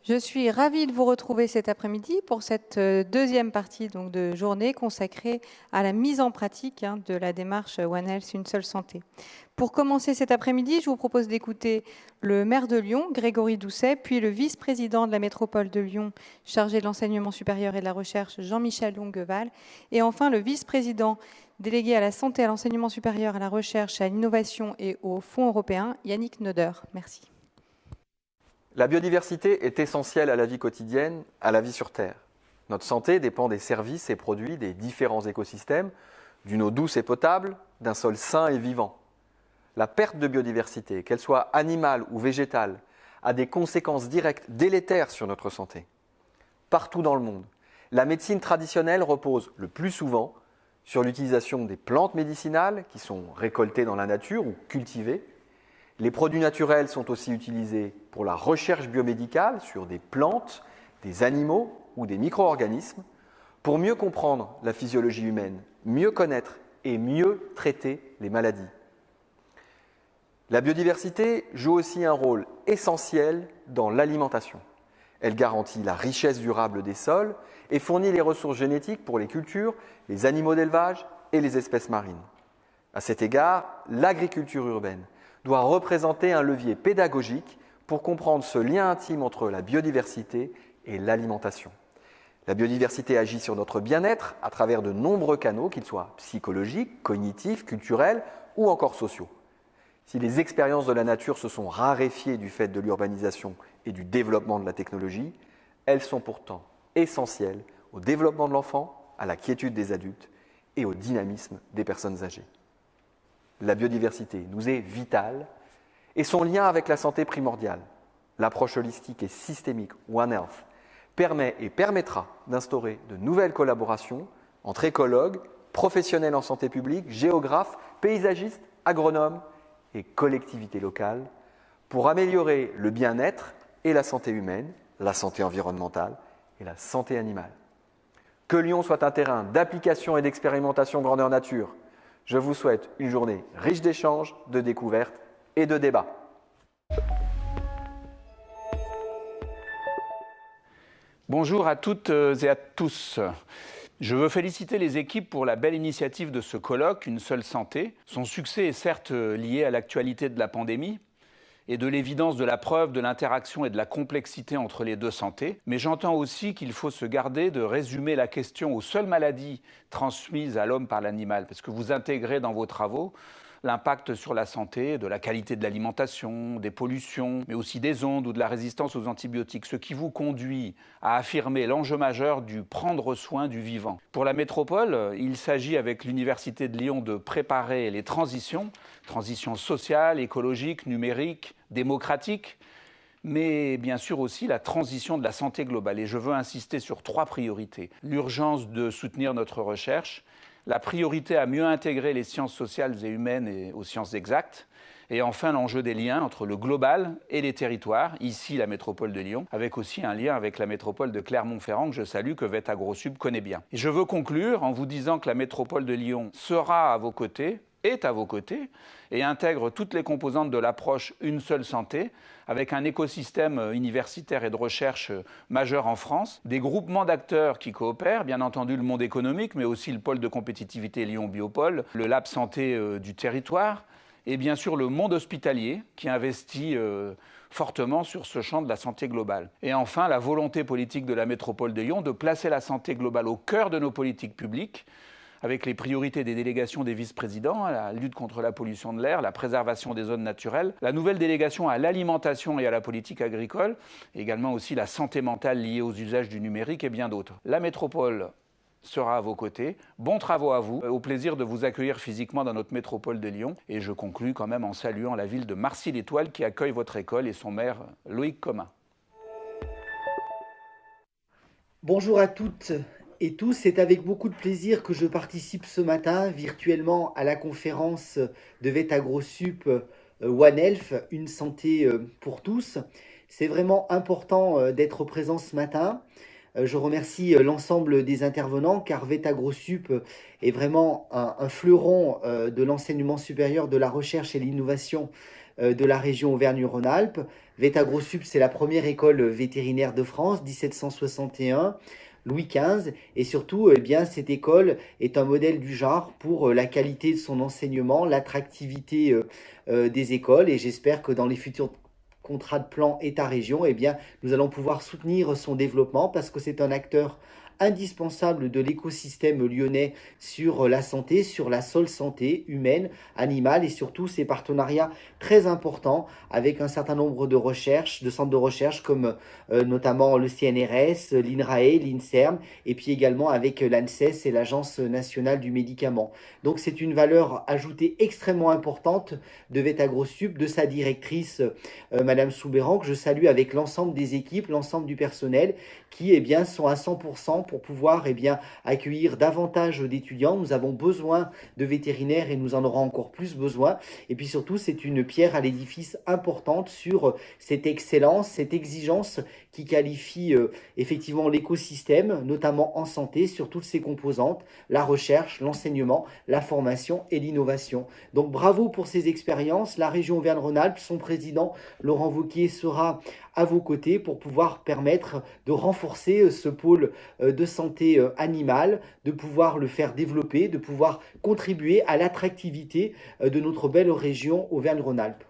Je suis ravie de vous retrouver cet après-midi pour cette deuxième partie donc, de journée consacrée à la mise en pratique de la démarche One Health, une seule santé. Pour commencer cet après-midi, je vous propose d'écouter le maire de Lyon, Grégory Doucet, puis le vice-président de la métropole de Lyon, chargé de l'enseignement supérieur et de la recherche, Jean-Michel Longueval, et enfin le vice-président délégué à la santé, à l'enseignement supérieur, à la recherche, à l'innovation et aux fonds européens, Yannick Noder. Merci. La biodiversité est essentielle à la vie quotidienne, à la vie sur Terre. Notre santé dépend des services et produits des différents écosystèmes, d'une eau douce et potable, d'un sol sain et vivant. La perte de biodiversité, qu'elle soit animale ou végétale, a des conséquences directes délétères sur notre santé. Partout dans le monde, la médecine traditionnelle repose le plus souvent sur l'utilisation des plantes médicinales qui sont récoltées dans la nature ou cultivées. Les produits naturels sont aussi utilisés pour la recherche biomédicale sur des plantes, des animaux ou des micro-organismes pour mieux comprendre la physiologie humaine, mieux connaître et mieux traiter les maladies. La biodiversité joue aussi un rôle essentiel dans l'alimentation. Elle garantit la richesse durable des sols et fournit les ressources génétiques pour les cultures, les animaux d'élevage et les espèces marines. À cet égard, l'agriculture urbaine doit représenter un levier pédagogique pour comprendre ce lien intime entre la biodiversité et l'alimentation. La biodiversité agit sur notre bien-être à travers de nombreux canaux, qu'ils soient psychologiques, cognitifs, culturels ou encore sociaux. Si les expériences de la nature se sont raréfiées du fait de l'urbanisation et du développement de la technologie, elles sont pourtant essentielles au développement de l'enfant, à la quiétude des adultes et au dynamisme des personnes âgées. La biodiversité nous est vitale et son lien avec la santé primordiale. L'approche holistique et systémique One Health permet et permettra d'instaurer de nouvelles collaborations entre écologues, professionnels en santé publique, géographes, paysagistes, agronomes et collectivités locales pour améliorer le bien-être et la santé humaine, la santé environnementale et la santé animale. Que Lyon soit un terrain d'application et d'expérimentation grandeur nature. Je vous souhaite une journée riche d'échanges, de découvertes et de débats. Bonjour à toutes et à tous. Je veux féliciter les équipes pour la belle initiative de ce colloque, Une seule santé. Son succès est certes lié à l'actualité de la pandémie et de l'évidence de la preuve de l'interaction et de la complexité entre les deux santés, mais j'entends aussi qu'il faut se garder de résumer la question aux seules maladies transmises à l'homme par l'animal, parce que vous intégrez dans vos travaux l'impact sur la santé, de la qualité de l'alimentation, des pollutions, mais aussi des ondes ou de la résistance aux antibiotiques, ce qui vous conduit à affirmer l'enjeu majeur du prendre soin du vivant. Pour la métropole, il s'agit avec l'Université de Lyon de préparer les transitions sociales, écologiques, numériques, démocratiques, mais bien sûr aussi la transition de la santé globale. Et je veux insister sur 3 priorités. L'urgence de soutenir notre recherche, la priorité à mieux intégrer les sciences sociales et humaines et aux sciences exactes, et enfin l'enjeu des liens entre le global et les territoires, ici la métropole de Lyon, avec aussi un lien avec la métropole de Clermont-Ferrand que je salue, que VET AgroSup connaît bien. Et je veux conclure en vous disant que la métropole de Lyon sera à vos côtés, est à vos côtés, et intègre toutes les composantes de l'approche Une seule santé, avec un écosystème universitaire et de recherche majeur en France, des groupements d'acteurs qui coopèrent, bien entendu le monde économique, mais aussi le pôle de compétitivité Lyon Biopôle, le Lab Santé du territoire, et bien sûr le monde hospitalier qui investit fortement sur ce champ de la santé globale. Et enfin, la volonté politique de la métropole de Lyon de placer la santé globale au cœur de nos politiques publiques, avec les priorités des délégations des vice-présidents, la lutte contre la pollution de l'air, la préservation des zones naturelles, la nouvelle délégation à l'alimentation et à la politique agricole, également aussi la santé mentale liée aux usages du numérique et bien d'autres. La métropole sera à vos côtés. Bons travaux à vous. Au plaisir de vous accueillir physiquement dans notre métropole de Lyon. Et je conclus quand même en saluant la ville de Marcy-l'Étoile qui accueille votre école et son maire Loïc Comin. Bonjour à toutes et tous, c'est avec beaucoup de plaisir que je participe ce matin virtuellement à la conférence de VET AgroSup One Health, une santé pour tous. C'est vraiment important d'être présent ce matin. Je remercie l'ensemble des intervenants car VetAgroSup est vraiment un fleuron de l'enseignement supérieur, de la recherche et l'innovation de la région Auvergne-Rhône-Alpes. VetAgroSup, c'est la première école vétérinaire de France, 1761. Louis XV, et surtout, cette école est un modèle du genre pour la qualité de son enseignement, l'attractivité des écoles, et j'espère que dans les futurs contrats de plan État-région, nous allons pouvoir soutenir son développement parce que c'est un acteur indispensable de l'écosystème lyonnais sur la santé, sur la seule santé humaine, animale et surtout ces partenariats très importants avec un certain nombre de centres de recherche comme notamment le CNRS, l'INRAE, l'INSERM et puis également avec l'ANSES et l'Agence nationale du médicament. Donc c'est une valeur ajoutée extrêmement importante de VetAgroSup, de sa directrice Madame Soubéran, que je salue avec l'ensemble des équipes, l'ensemble du personnel qui sont à 100% pour pouvoir accueillir davantage d'étudiants. Nous avons besoin de vétérinaires et nous en aurons encore plus besoin. Et puis surtout, c'est une pierre à l'édifice importante sur cette excellence, cette exigence qui qualifie effectivement l'écosystème, notamment en santé, sur toutes ses composantes, la recherche, l'enseignement, la formation et l'innovation. Donc bravo pour ces expériences. La région Auvergne-Rhône-Alpes, son président Laurent Wauquiez sera à vos côtés pour pouvoir permettre de renforcer ce pôle de santé animale, de pouvoir le faire développer, de pouvoir contribuer à l'attractivité de notre belle région Auvergne-Rhône-Alpes.